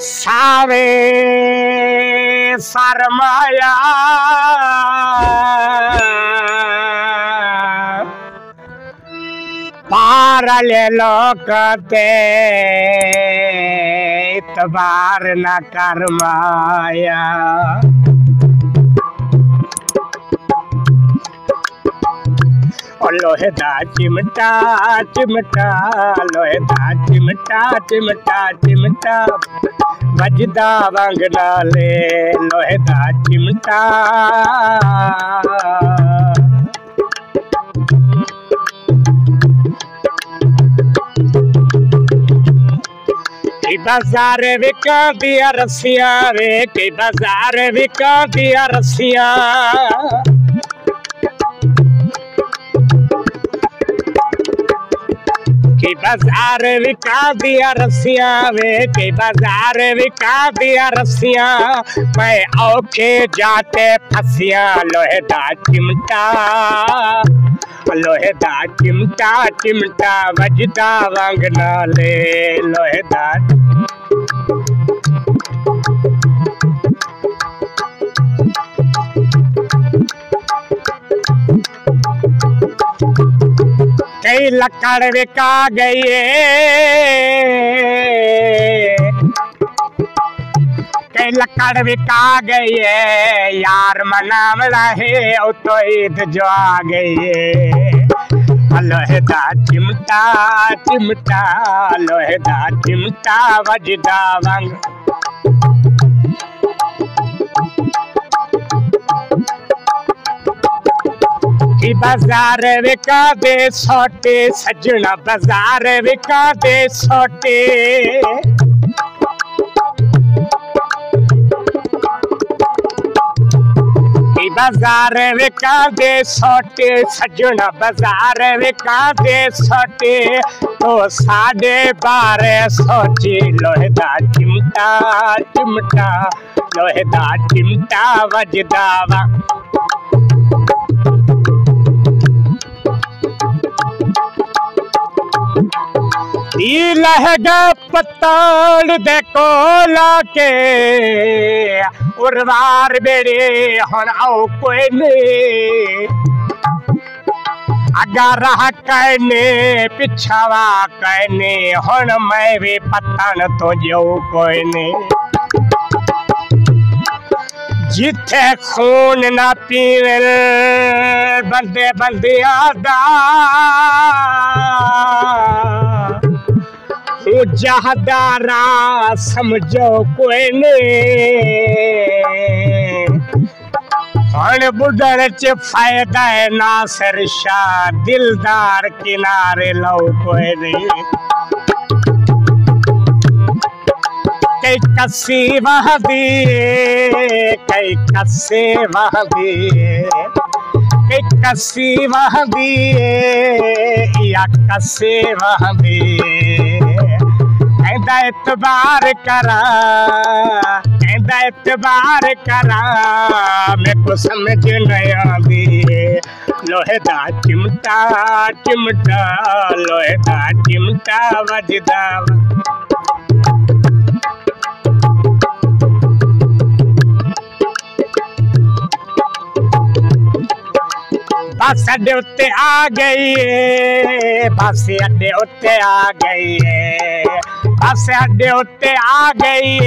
सावे सरमाया पारले लोकते इतबार न करमाया लोहे दा चिमटा चिमटा लोहे दा चिमटा चिमटा चिमटा वजदा वंगना ले लोहे दा चिमटा की बाजार विका दिया रसिया वे की बाजार विका दिया रसिया की बाजार विका दिया रसिया वे की बाजार विका दिया रसिया मैं औखे जाते फसिया लोहे दा चिमटा लोहे दा चिमटा चिमटा वजदा वंगना ले लोहे दा कई लकड़ विका गई कई लकड़ विका गई यार मनाम रहे ओ तो ईद जो आ गई लोहे दा चिमटा चिमटा लोहे दा चिमटा वजदा वंग की बाजार विका दे सोटे सजना बाजार विका दे सोटे की बाजार विका दे सोटे सजना बाजार विका दे सोटे तो 12.5 सोची लोहे दा चिमटा चिमटा लोहे दा चिमटा वजदा वा लहगा पताल दे कोला के उर्वार बेड़े हन आओ कोई ने अगर कहने पिछावा कहने हन मैं भी पतन तो जो कोई ने जिथे खून ना पीवे बंदे बंदिया दा जहदारा समझो कोई ने हन बुढ़र च फायदा है नासिर शाह दिलदार किनारे लो कोई नहीं कई कसी वह दिए कई कसे वह दिए कई कसी वह दिए या कसे वह दिए एतबार करा एतबार करा मैं को समझ नहीं आती लोहे दा चिमटा चिमटा लोहे दा चिमटा वजदा बस अड्डे उत्ते आ गई बस अड्डे उत्ते आ गई बस अड्डे उत्ते आ गई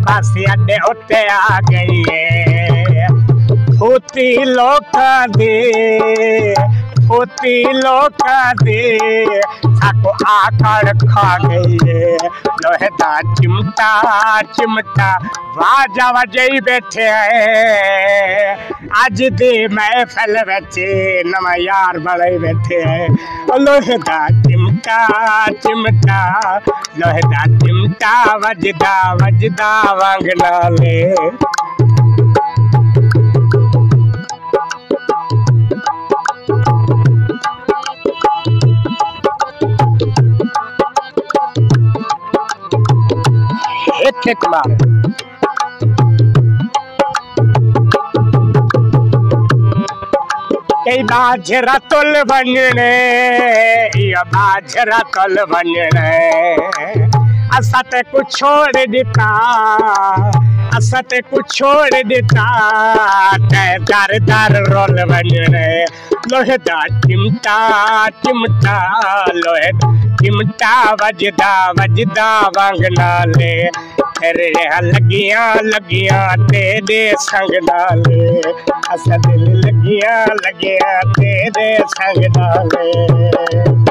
बस अड्डे उत्ते आ गई फूती लोका दे साको आकड़ खा गई लोहे दा चिमटा चिमटा वाजा वजई बैठे है अज दे महफिल बच्चे नवा यार बड़े बैठे है लोहे दा चिमटा चिमटा लोहे दा चिमटा वजदा वजदा वंगना ले एक मार कई बाजरा तुल बनने या बाजरा तुल बनने असा ते कुछ छोड़ दिता, असा ते कुछ छोड़ दिता, दर दर रोल वञणे लोहे दा चिमटा चिमटा, लोहे चिमटा वजदा वजदा वांग नाले, तेरे लगियां लगियां तेरे संग नाले, असा दिल लगियां लगियां तेरे संग नाले।